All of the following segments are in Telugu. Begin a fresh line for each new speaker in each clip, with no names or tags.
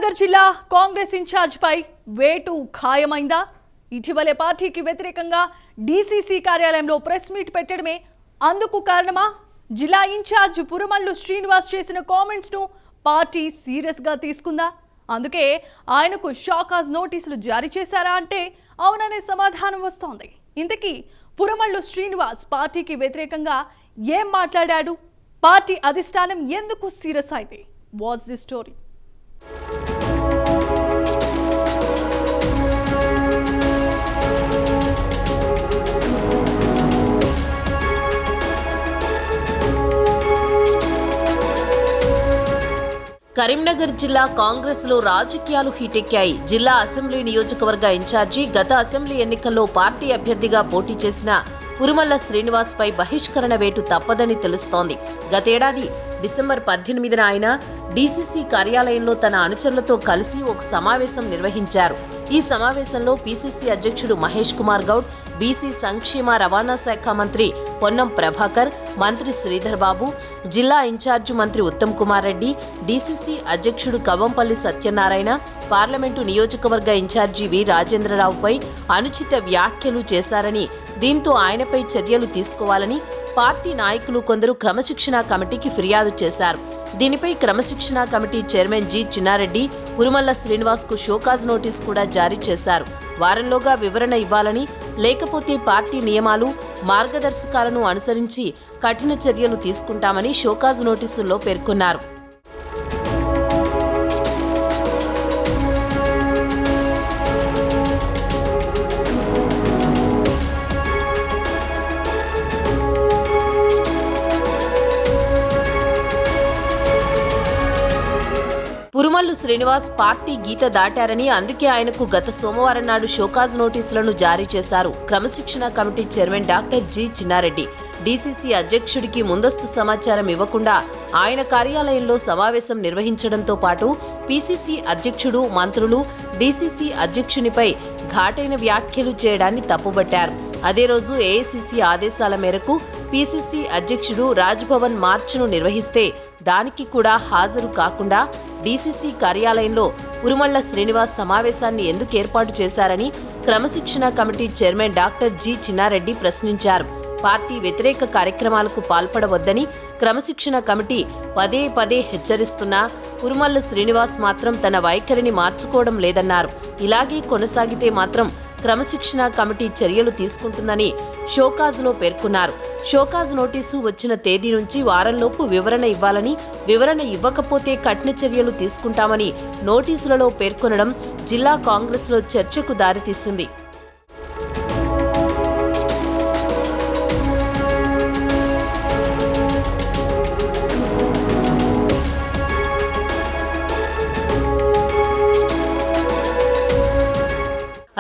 కరీంనగర్ జిల్లా కాంగ్రెస్ ఇన్ఛార్జ్ పై వేటు ఖాయమైందా? ఇటీవలే పార్టీకి వ్యతిరేకంగా డీసీసీ కార్యాలయంలో ప్రెస్ మీట్ పెట్టడమే అందుకు కారణమా? జిల్లా ఇన్ఛార్జ్ పురమల్లు శ్రీనివాస్ చేసిన కామెంట్స్ ను పార్టీ సీరియస్ గా తీసుకుందా? అందుకే ఆయనకు షాకాజ్ నోటీసులు జారీ చేశారా అంటే అవుననే సమాధానం వస్తోంది. ఇంతకీ పురమల్లు శ్రీనివాస్ పార్టీకి వ్యతిరేకంగా ఏం మాట్లాడాడు? పార్టీ అధిష్టానం ఎందుకు సీరియస్ అయింది? What's the story?
కరీంనగర్ జిల్లా కాంగ్రెస్ లో రాజకీయాలు హీటెక్కాయి. జిల్లా అసెంబ్లీ నియోజకవర్గ ఇన్ఛార్జి గత అసెంబ్లీ ఎన్నికల్లో పార్టీ అభ్యర్థిగా పోటీ చేసిన పురుమల్ల శ్రీనివాస్ పై బహిష్కరణ వేటు తప్పదని తెలుస్తోంది. గతేడాది డిసెంబర్ 18న ఆయన డీసీసీ కార్యాలయంలో తన అనుచరులతో కలిసి ఒక సమావేశం నిర్వహించారు. ఈ సమావేశంలో పీసీసీ అధ్యక్షుడు మహేష్ కుమార్ గౌడ్, బీసీ సంక్షేమ రవాణా శాఖ మంత్రి పొన్నం ప్రభాకర్, మంత్రి శ్రీధర్ బాబు, జిల్లా ఇన్ఛార్జి మంత్రి ఉత్తమ్ కుమార్ రెడ్డి, డీసీసీ అధ్యక్షుడు కవంపల్లి సత్యనారాయణ, పార్లమెంటు నియోజకవర్గ ఇన్ఛార్జి వి రాజేంద్రరావుపై అనుచిత వ్యాఖ్యలు చేశారని, దీంతో ఆయనపై చర్యలు తీసుకోవాలని పార్టీ నాయకులు కొందరు క్రమశిక్షణా కమిటీకి ఫిర్యాదు చేశారు. దీనిపై క్రమశిక్షణా committee chairman G Chinna Reddy Purumalla Srinivas కు షోకాజ్ నోటీస్ కూడా జారీ చేశారు. వారంలోగా వివరణ ఇవ్వాలని, లేకపోతే పార్టీ నియమాలు, మార్గదర్శకాలను అనుసరించి కఠిన చర్యలు తీసుకుంటామని షోకాజ్ నోటీసుల్లో పేర్కొన్నారు. పురుమల్లు శ్రీనివాస్ పార్టీ గీత దాటారని, అందుకే ఆయనకు గత సోమవారం నాడు షోకాజ్ నోటీసులను జారీ చేశారు. క్రమశిక్షణ committee chairman doctor G Chinnareddy DCC అధ్యక్షుడికి ముందస్తు సమాచారం ఇవ్వకుండా ఆయన కార్యాలయంలో సమావేశం నిర్వహించడంతో పాటు పీసీసీ అధ్యక్షుడు, మంత్రులు డీసీసీ అధ్యక్షునిపై ఘాటైన వ్యాఖ్యలు చేయడాన్ని తప్పుబట్టారు. అదే రోజు ఏఐసీసీ ఆదేశాల మేరకు పీసీసీ అధ్యక్షుడు రాజ్భవన్ మార్చ్ను నిర్వహిస్తే దానికి కూడా హాజరు కాకుండా డీసీసీ కార్యాలయంలో పురుమల్ల శ్రీనివాస్ సమావేశాన్ని ఎందుకు ఏర్పాటు చేశారని క్రమశిక్షణ committee chairman doctor G Chinna Reddy ప్రశ్నించారు. పార్టీ వ్యతిరేక కార్యక్రమాలకు పాల్పడవద్దని క్రమశిక్షణ కమిటీ పదే పదే హెచ్చరిస్తున్నా పురుమల్ల శ్రీనివాస్ మాత్రం తన వైఖరిని మార్చుకోవడం లేదన్నారు. ఇలాగే కొనసాగితే మాత్రం క్రమశిక్షణ కమిటీ చర్యలు తీసుకుంటుందని షోకాజ్లో పేర్కొన్నారు. షోకాజ్ నోటీసు వచ్చిన తేదీ నుంచి వారంలోపు వివరణ ఇవ్వాలని, వివరణ ఇవ్వకపోతే కఠిన చర్యలు తీసుకుంటామని నోటీసులలో పేర్కొనడం జిల్లా కాంగ్రెస్లో చర్చకు దారితీసింది.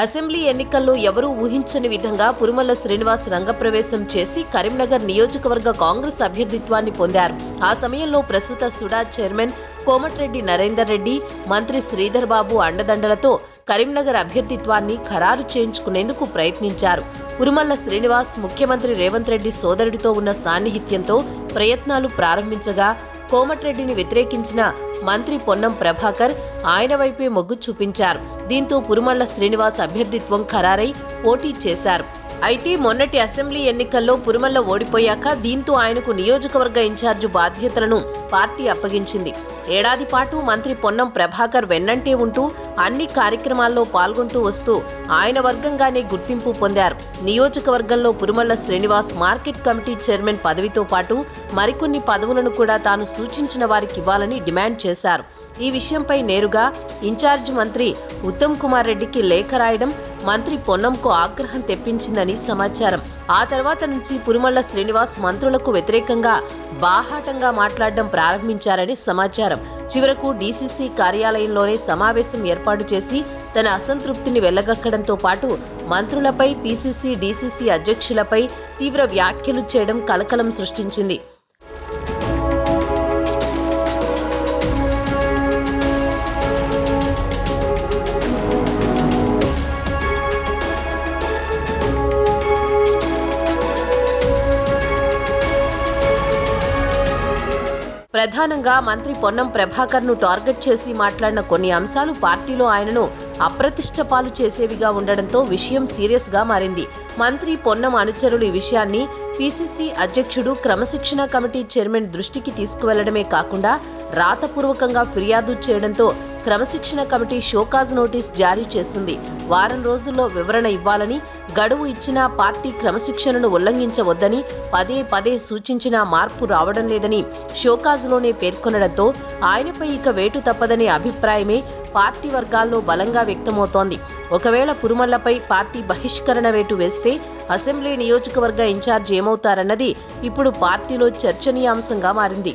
అసెంబ్లీ ఎన్నికల్లో ఎవరూ ఊహించని విధంగా పురుమల్ల శ్రీనివాస్ రంగప్రవేశం చేసి కరీంనగర్ నియోజకవర్గ కాంగ్రెస్ అభ్యర్థిత్వాన్ని పొందారు. ఆ సమయంలో ప్రస్తుత సుడా చైర్మన్ కోమటిరెడ్డి నరేందర్ రెడ్డి, మంత్రి శ్రీధర్ బాబు అండదండలతో కరీంనగర్ అభ్యర్థిత్వాన్ని ఖరారు చేయించుకునేందుకు ప్రయత్నించారు. పురుమల్ల శ్రీనివాస్ ముఖ్యమంత్రి రేవంత్ రెడ్డి సోదరుడితో ఉన్న సాన్నిహిత్యంతో ప్రయత్నాలు ప్రారంభించగా కోమటిరెడ్డిని వ్యతిరేకించిన మంత్రి పొన్నం ప్రభాకర్ ఆయన వైపే మొగ్గు చూపించారు. దీంతో పురుమల్ల శ్రీనివాస్ అభ్యర్థిత్వం ఖరారై పోటీ చేశారు. అయితే మొన్నటి అసెంబ్లీ ఎన్నికల్లో పురుమల్ల ఓడిపోయాక దీంతో ఆయనకు నియోజకవర్గ ఇన్ఛార్జి బాధ్యతలను పార్టీ అప్పగించింది. ఏడాది పాటు మంత్రి పొన్నం ప్రభాకర్ వెన్నంటే ఉంటూ అన్ని కార్యక్రమాల్లో పాల్గొంటూ వస్తూ ఆయన వర్గంగానే గుర్తింపు పొందారు. నియోజకవర్గంలో Purumalla Srinivas market committee chairman పదవితో పాటు మరికొన్ని పదవులను కూడా తాను సూచించిన వారికి ఇవ్వాలని డిమాండ్ చేశారు. ఈ విషయంపై నేరుగా ఇన్ఛార్జ్ మంత్రి ఉత్తమ్ కుమార్ రెడ్డికి లేఖ రాయడం మంత్రి పొన్నంకు ఆగ్రహం తెప్పించిందని సమాచారం. ఆ తర్వాత నుంచి పురుమల్ల శ్రీనివాస్ మంత్రులకు వ్యతిరేకంగా బాహాటంగా మాట్లాడడం ప్రారంభించారని సమాచారం. చివరకు డీసీసీ కార్యాలయంలోనే సమావేశం ఏర్పాటు చేసి తన అసంతృప్తిని వెళ్లగక్కడంతో పాటు మంత్రులపై, పీసీసీ, డీసీసీ అధ్యక్షులపై తీవ్ర వ్యాఖ్యలు చేయడం కలకలం సృష్టించింది. ప్రధానంగా మంత్రి పొన్నం ప్రభాకర్ను టార్గెట్ చేసి మాట్లాడిన కొన్ని అంశాలు పార్టీలో ఆయనను అప్రతిష్ట పాలు చేసేవిగా ఉండడంతో విషయం సీరియస్గా మారింది. మంత్రి పొన్నం అనుచరులు ఈ విషయాన్ని పీసీసీ అధ్యక్షుడు క్రమశిక్షణ కమిటీ చైర్మన్ దృష్టికి తీసుకువెళ్లడమే కాకుండా రాతపూర్వకంగా ఫిర్యాదు చేయడంతో క్రమశిక్షణ కమిటీ షోకాజ్ నోటీస్ జారీ చేసింది. వారం రోజుల్లో వివరణ ఇవ్వాలని, గడువు ఇచ్చినా పార్టీ క్రమశిక్షణను ఉల్లంఘించవద్దని పదే పదే సూచించినా మార్పు రావడం లేదని షోకాజ్లోనే పేర్కొనడంతో ఆయనపై ఇక వేటు తప్పదనే అభిప్రాయమే పార్టీ వర్గాల్లో బలంగా వ్యక్తమవుతోంది. ఒకవేళ పురుమల్లపై పార్టీ బహిష్కరణ వేటు వేస్తే అసెంబ్లీ నియోజకవర్గ ఇన్ఛార్జ్ ఏమవుతారన్నది ఇప్పుడు పార్టీలో చర్చనీయాంశంగా మారింది.